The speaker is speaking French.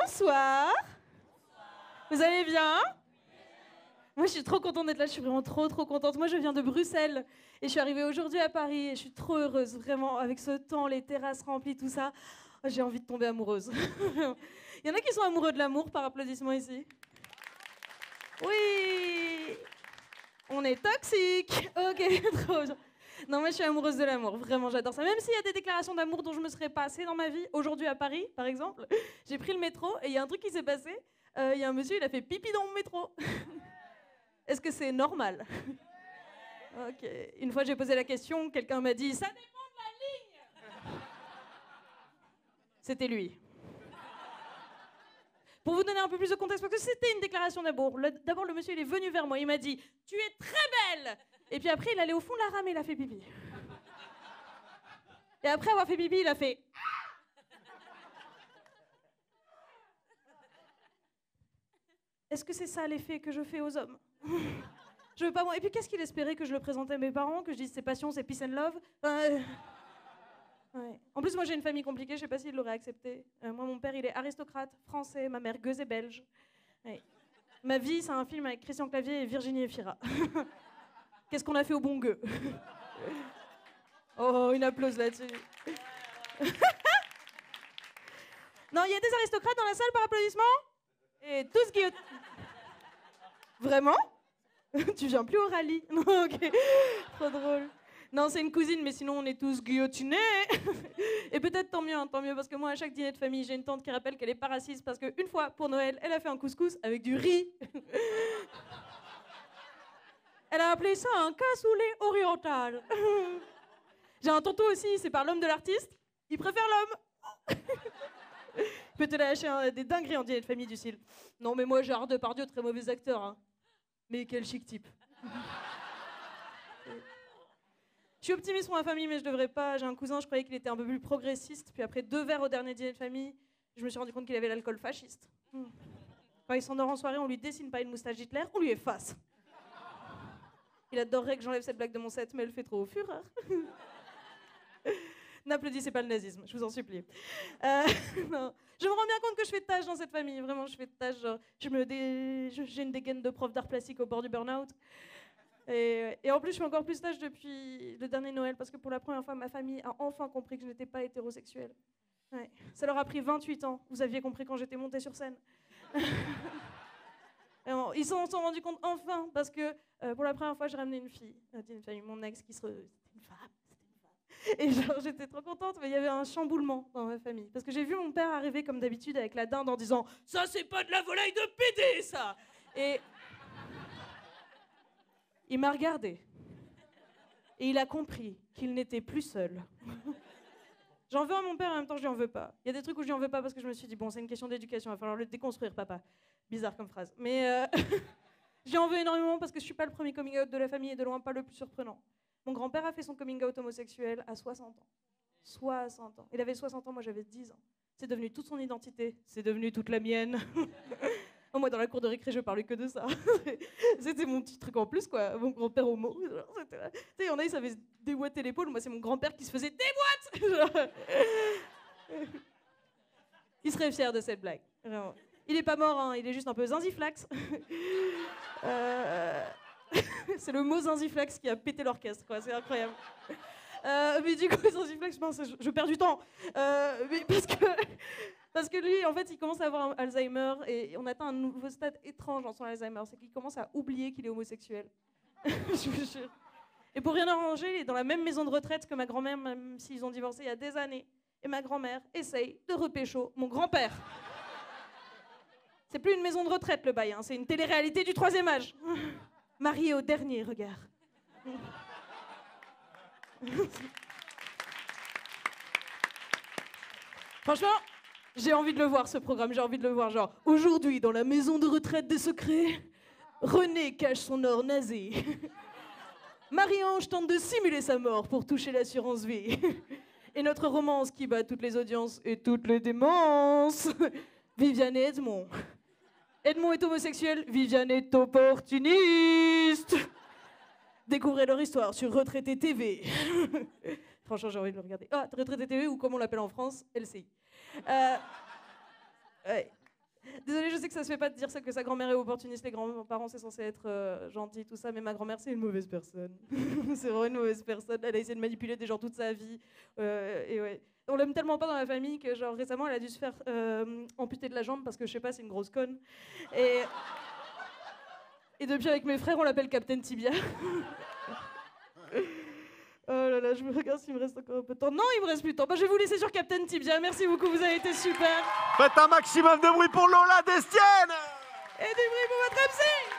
Bonsoir. Vous allez bien? Moi, je suis trop contente d'être là. Je suis vraiment trop contente. Moi, je viens de Bruxelles et je suis arrivée aujourd'hui à Paris et je suis trop heureuse, vraiment, avec ce temps, les terrasses remplies, tout ça. J'ai envie de tomber amoureuse. Il y en a qui sont amoureux de l'amour par applaudissement ici? Oui. On est toxique. Ok, trop bien. Non, moi, je suis amoureuse de l'amour. Vraiment, j'adore ça. Même s'il y a des déclarations d'amour dont je me serais passée dans ma vie, aujourd'hui à Paris, par exemple, j'ai pris le métro et il y a un truc qui s'est passé. Il y a un monsieur, il a fait pipi dans mon métro. Est-ce que c'est normal? Ok. Une fois, j'ai posé la question, quelqu'un m'a dit « Ça dépend de la ligne !» C'était lui. Pour vous donner un peu plus de contexte, parce que c'était une déclaration d'amour. D'abord, le monsieur, il est venu vers moi. Il m'a dit « Tu es très belle !» Et puis après, il allait au fond de la rame et il a fait pipi. Et après avoir fait pipi, il a fait... Est-ce que c'est ça l'effet que je fais aux hommes? Je veux pas moi. Et puis qu'est-ce qu'il espérait, que je le présentais à mes parents, que je dise c'est passion, c'est peace and love? Ouais. En plus, moi j'ai une famille compliquée, je sais pas s'il l'aurait accepté. Moi, mon père, il est aristocrate, français, ma mère gueuse et belge. Ouais. Ma vie, c'est un film avec Christian Clavier et Virginie Efira. Qu'est-ce qu'on a fait au bon gueux? Oh, une applause là-dessus. Non, il y a des aristocrates dans la salle par applaudissement? Et tous guillotinés. Vraiment? Tu viens plus au rallye? Non, ok. Trop drôle. Non, c'est une cousine, mais sinon on est tous guillotinés. Et peut-être tant mieux, parce que moi, à chaque dîner de famille, j'ai une tante qui rappelle qu'elle est pas raciste parce qu'une fois, pour Noël, elle a fait un couscous avec du riz. Elle a appelé ça un cassoulet oriental. J'ai un tonton aussi, c'est par l'homme de l'artiste. Il préfère l'homme. Il peut te lâcher des dingueries en dîner de famille du style. Non, mais moi, Gérard Depardieu, très mauvais acteur. Hein. Mais quel chic type. Je suis optimiste pour ma famille, mais je devrais pas. J'ai un cousin, je croyais qu'il était un peu plus progressiste. Puis après 2 verres au dernier dîner de famille, je me suis rendu compte qu'il avait l'alcool fasciste. Quand il s'endort en soirée, on lui dessine pas une moustache Hitler, on lui efface. Il adorerait que j'enlève cette blague de mon set, mais elle fait trop fureur. N'applaudissez pas le nazisme, je vous en supplie. Non. Je me rends bien compte que je fais de tâches dans cette famille. Vraiment, je fais de tâches. Genre, j'ai une dégaine de prof d'art plastique au bord du burn-out. Et en plus, je fais encore plus tâches depuis le dernier Noël, parce que pour la première fois, ma famille a enfin compris que je n'étais pas hétérosexuelle. Ouais. Ça leur a pris 28 ans. Vous aviez compris quand j'étais montée sur scène. Ils s'en sont rendus compte enfin, parce que pour la première fois, j'ai ramené une fille. Une famille, mon ex, c'était une femme. Et genre, j'étais trop contente, mais il y avait un chamboulement dans ma famille. Parce que j'ai vu mon père arriver comme d'habitude avec la dinde en disant « Ça, c'est pas de la volaille de PD, ça !» Et il m'a regardé. Et il a compris qu'il n'était plus seul. J'en veux à mon père, en même temps, je lui en veux pas. Il y a des trucs où je lui en veux pas parce que je me suis dit « Bon, c'est une question d'éducation, il va falloir le déconstruire, papa. » Bizarre comme phrase. Mais je lui en veux énormément parce que je suis pas le premier coming out de la famille et de loin pas le plus surprenant. Mon grand-père a fait son coming out homosexuel à 60 ans. 60 ans. Il avait 60 ans, moi j'avais 10 ans. C'est devenu toute son identité. C'est devenu toute la mienne. Moi, dans la cour de récré, je parlais que de ça. C'était mon petit truc en plus, quoi. Mon grand-père homo. Tu sais, il y en a, ils savaient se déboîter l'épaule. Moi, c'est mon grand-père qui se faisait déboîte. Il serait fier de cette blague. Vraiment. Il est pas mort, hein. Il est juste un peu zinziflax. C'est le mot zinziflex qui a pété l'orchestre, quoi. C'est incroyable. Mais du coup, zinziflex, je perds du temps. Mais parce que lui, en fait, il commence à avoir un Alzheimer et on atteint un nouveau stade étrange dans son Alzheimer. C'est qu'il commence à oublier qu'il est homosexuel. Je vous jure. Et pour rien arranger, il est dans la même maison de retraite que ma grand-mère, même s'ils ont divorcé il y a des années. Et ma grand-mère essaye de repécho mon grand-père. C'est plus une maison de retraite, le bail, hein. C'est une télé-réalité du 3e âge. Marié au dernier regard. Franchement, j'ai envie de le voir, ce programme. J'ai envie de le voir, genre, aujourd'hui, dans la maison de retraite des secrets, René cache son or nasé. Marie-Ange tente de simuler sa mort pour toucher l'assurance vie. Et notre romance qui bat toutes les audiences et toutes les démences. Viviane et Edmond. Edmond est homosexuel, Viviane est opportuniste. Découvrez leur histoire sur Retraité TV. Franchement, j'ai envie de le regarder. Ah, Retraité TV, ou comme on l'appelle en France, LCI. Ouais. Désolée, je sais que ça se fait pas de dire ça, que sa grand-mère est opportuniste, les grands-parents c'est censé être gentil, tout ça, mais ma grand-mère c'est une mauvaise personne. C'est vraiment une mauvaise personne. Elle a essayé de manipuler des gens toute sa vie. Et ouais. On l'aime tellement pas dans la famille que genre récemment elle a dû se faire amputer de la jambe parce que je sais pas, c'est une grosse conne. Et depuis avec mes frères on l'appelle Captain Tibia. Oh là là, je me regarde s'il me reste encore un peu de temps. Non, il me reste plus de temps. Bah, je vais vous laisser sur Captain Tibia. Merci beaucoup, vous avez été super. Faites un maximum de bruit pour Lola Destienne. Et du bruit pour votre MC.